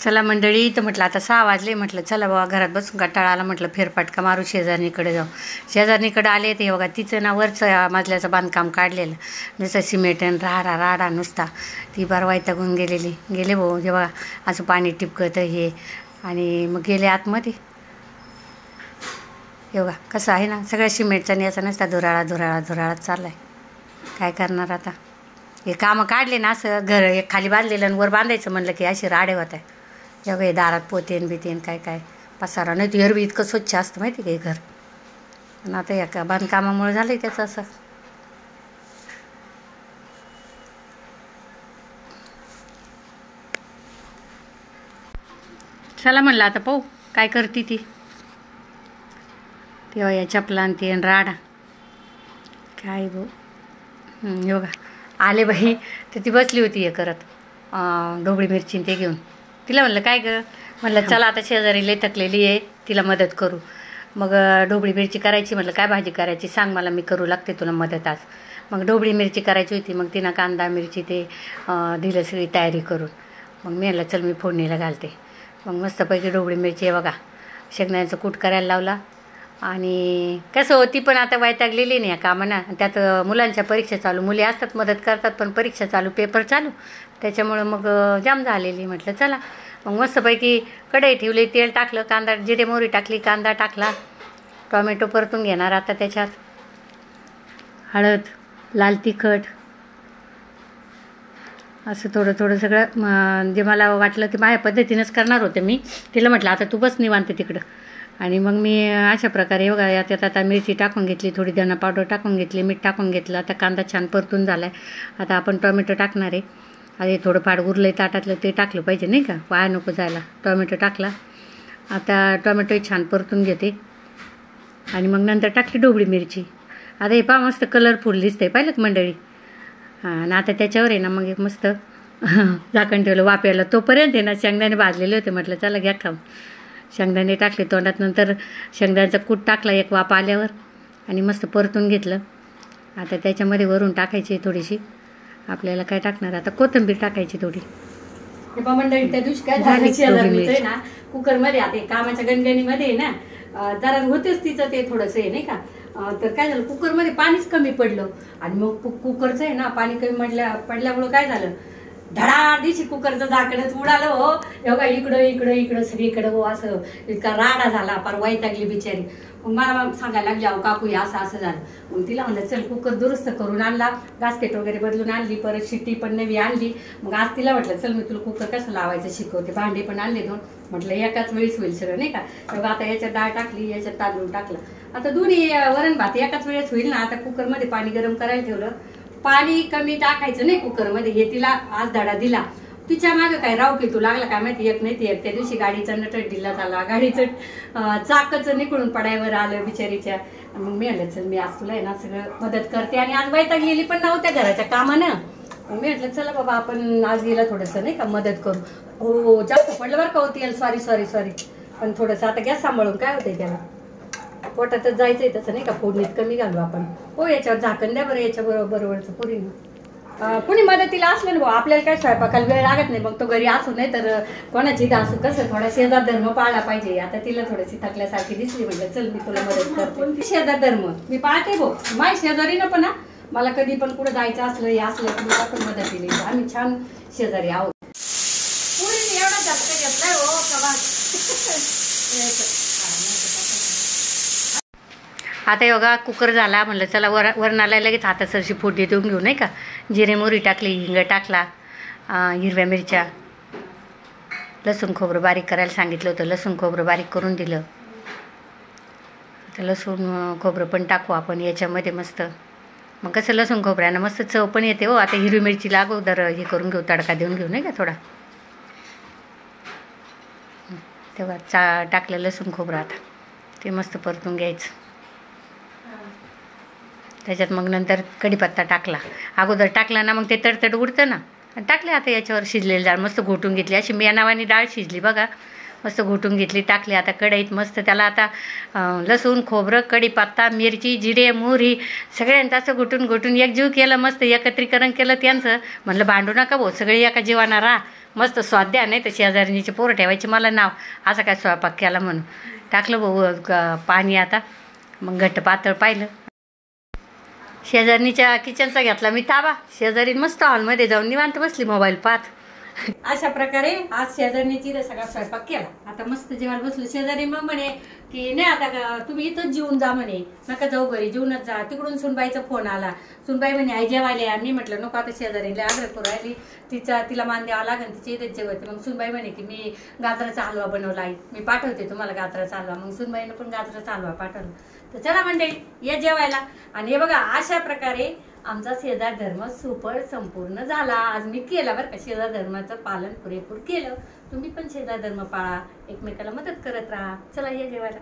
चला मंडळी, तर म्हटलं आता 6 वाजले. म्हटलं चला बाबा, घरात बसून कंटाळा आला. म्हटलं फेरफटका मारू, शेजारणीकडे जाऊ. शेजारणीकडे आले ते बघा, तिचं ना वरचं मजल्याचं बांधकाम काढलेलं, नुसतं सिमेंट आणि राडा नुसता. ती बार वैतागून गेले भाऊ, जेव्हा असं पाणी टिपकतं हे. आणि मग गेले आतमध्ये. हे बघा कसं आहे ना, सगळ्या सिमेंटचा आणि याचा नसता धुराळा चालला आहे. काय करणार आता, हे कामं काढले ना, असं घर एक खाली बांधलेलं आणि वर बांधायचं म्हणलं की अशी राडे होत आहे. जेव्हा हे दारात पोतेन बितेन काय पसारा नाही. तर एरवी इतकं स्वच्छ असतं माहिती का हे घर. आणि आता या बांधकामामुळे झालं आहे त्याचं असं. चला म्हणलं आता पाहू काय करते ती. तेव्हा या चपला आणि ती राडा काय भाऊ. हे बघा आले बाई, तर ती बसली होती हे करत ढोबळी मिरची ते घेऊन. तिला म्हणलं काय गं, म्हणलं चला आता शेजारी लई थकलेली आहे, तिला मदत करू. मग ढोबळी मिरची करायची. म्हटलं काय भाजी करायची सांग मला, मी करू लागते तुला मदत आज. मग ढोबळी मिरची करायची होती. मग तिनं कांदा मिरची ते दिलं सगळी तयारी करून. मग मी म्हणलं चल मी फोडणीला घालते. मग मस्तपैकी ढोबळी मिरची आहे बघा, शेंगदाण्याचं कूट करायला लावला. आणि कसं होती पण आता वैतागलेली नाही या कामाना. त्यात मुलांच्या परीक्षा चालू, मुली असतात मदत करतात, पण परीक्षा चालू, पेपर चालू, त्याच्यामुळं मग जाम झालेली. म्हटलं चला. मग मस्तपैकी कढई ठेवली, तेल टाकलं, कांदा जिरे मोहरी टाकली, कांदा टाकला, टॉमॅटो परतून घेणार आता. त्याच्यात हळद, लाल तिखट, असं थोडं सगळं जे मला वाटलं ते माझ्या पद्धतीनंच करणार होते मी. तिला म्हटलं आता तू बस निवांत तिकडं. आणि मग मी अशा प्रकारे बघा याच्यात आता मिरची टाकून घेतली, थोडी धना पावडर टाकून घेतली, मीठ टाकून घेतलं. आता कांदा छान परतून झाला आहे. आता आपण टॉमॅटो टाकणार आहे. अरे थोडं फार उरलं ताटातलं ते टाकलं पाहिजे नाही का, वाया नको जायला. टॉमॅटो टाकला. आता टॉमॅटो छान परतून घेते. आणि मग नंतर टाकली ढोबळी मिरची. आता हे पहा मस्त कलरफुल दिसते, पाहिलं का मंडळी. आणि आता त्याच्यावर आहे ना मग एक मस्त झाकण ठेवलं वाफायला. तोपर्यंत आहे ना शेंगदाणे भाजलेले होते. म्हटलं चला घ्या खाऊन. शेंगदाणे टाकले तोंडात. नंतर शेंगदाण्याचा कूट टाकला एक वाफ आल्यावर आणि मस्त परतून घेतलं. आता त्याच्यामध्ये वरून टाकायची थोडीशी, आपल्याला काय टाकणार आता, कोथिंबीर टाकायची थोडी. हे पहा मंडळी, त्या दिवशी काय झालं, शेजारणीचं आहे ना कुकरमध्ये, आता कामाच्या गणगणीमध्ये आहे ना जरा होतेच तिचं ते थोडंसं आहे नाही का. तर काय झालं, कुकरमध्ये पाणीच कमी पडलं. आणि मग कुकरचं आहे ना पाणी कमी पडल्यामुळं काय झालं, धडाड दिवशी कुकरचं झाकणच उडालं हो. एवढा इकडं सगळीकडं हो, असं इतका राडा झाला, फार वैतागली बिचारी. मग मला सांगायला लागली अहो काकू असं झालं. मग तिला म्हणलं चल कुकर दुरुस्त करून आणला, गास्केट वगैरे बदलून आणली, परत शिट्टी पण नवी आणली. मग आज तिला म्हटलं चल मी तुला कुकर कसं लावायचं शिकवते, भांडे पण आणले 2. म्हटलं एकाच वेळेस होईल सगळं नाही का. तर आता याच्यात डाळ टाकली, याच्यात तांदूळ टाकलं. आता दोन्ही वरण भात एकाच वेळेस होईल ना. आता कुकरमध्ये पाणी गरम करायला ठेवलं. पाणी कमी टाकायचं नाही कुकरमध्ये, हे तिला आज धडा दिला. तिच्या मागं काय राव की तू लागला काय माहिती, एक नाही ती एक. त्या दिवशी गाडीचा नटट दिला झाला, गाडीचं चाकचं निकडून पडायवर आलं बिचारीच्या. मग मी म्हटलं चल मी आज तुला आहे ना सगळं मदत करते. आणि आज वैतागलेली पण नव्हत्या घराच्या कामानं. मग मी म्हटलं चला बाबा आपण आज गेला थोडंसं नाही का मदत करू. हो जास्त पडलं बरं का होती, सॉरी. पण थोडंसं आता गॅस सांभाळून काय होतंय त्याला, पोटातच जायचंय तसं नाही का. फोडणीत कमी घालू आपण. हो याच्यावर झाकण द्या बरं, याच्या बरोबरचं पुरीनं. कुणी मदतीला असलं ना भाऊ, आपल्याला काय स्वयंपाकाला वेळ लागत नाही. मग तो घरी असू नाही तर कोणाची इथं असू, कसं थोडा शेजार धर्म पाळला पाहिजे. आता तिला थोडीशी थकल्यासारखी दिसली, म्हटलं चल मी तुला मदत करते. शेजार धर्म मी पाळते भाऊ, माझ्या शेजारी ना पण मला कधी पण कुठं जायचं असलं हे असलं की मला पण मदतीला आम्ही छान शेजारी आहोत. पुरीने एवढा झटका घेतलाय हो कवा. आता योगा कुकर झाला. म्हणलं चला वरणाला लगेच हातासरशी फोडणी देऊन घेऊ नाही का. जिरे मोहरी टाकली, हिंग टाकला, हिरव्या मिरच्या, लसूण खोबरं बारीक करायला सांगितलं होतं, लसूण खोबरं बारीक करून दिलं. आता लसूण खोबरं पण टाकू आपण याच्यामध्ये मस्त. मग कसं लसूण खोबऱ्यानं मस्त चव पण येते हो. आता हिरवी मिरची अगोदर हे करून घेऊ, तडका देऊन घेऊ नाही का थोडा. तेव्हा टाकलं लसूण खोबरं, आता ते मस्त परतून घ्यायचं. त्याच्यात मग नंतर कढीपत्ता टाकला. अगोदर टाकला ना मग ते तडतड उडतं ना. टाकले आता याच्यावर शिजलेली डाळ मस्त घोटून घेतली. अशी मेनावानी डाळ शिजली बघा, मस्त घोटून घेतली. टाकली आता कढईत मस्त. त्याला आता लसूण खोबरं, कढीपत्ता, मिरची, जिरे मोहरी सगळ्यांचं असं घोटून एकजीव केलं, मस्त एकत्रीकरण केलं त्यांचं. म्हणलं भांडू नका भाऊ, सगळे एका जीवाना राहा. मस्त स्वाद द्या, नाही तर शेजारणीचे पोरं ठेवायचे मला नाव असं काय स्वयंपाक केला म्हणून. टाकलं भाऊ पाणी आता, मग घट्ट पातळ पाहिलं. शेजारणीच्या किचनचा घेतला मी ताबा. शेजारी मस्त हॉलमध्ये जाऊन निवांत बसली मोबाईल पाहत. अशा प्रकारे आज शेजारणीची सगळा स्वयंपाक केला. आता मस्त जेवायला बसलो. शेजारी मग म्हणे की नाही आता तुम्ही इथंच जेवून जा म्हणे, नका जाऊ घरी, जेवूनच जा. तिकडून सुनबाईचा फोन आला. सुनबाई म्हणे आई जेवायला. मी म्हटलं नको, आता शेजारीला आग्रह करू राहिली, तिला मान द्यावा लागेल, तिची इथेच जेवते. मग सुनबाई म्हणे की मी गाजराचा हलवा बनवला आई, मी पाठवते तुम्हाला गाजराचा हलवा. मग सुनबाईनं पण गाजराचा हलवा पाठवला. तर चला मंडळी या जेवायला. आणि हे बघा अशा प्रकारे आमचा शेजार धर्म सुफळ संपूर्ण झाला. आज मी केला बरं का, शेजार धर्माचं पालन पुरेपूर केलं. तुम्ही पण शेजार धर्म पाळा, एकमेकाला मदत करत राहा. चला या जेवायला.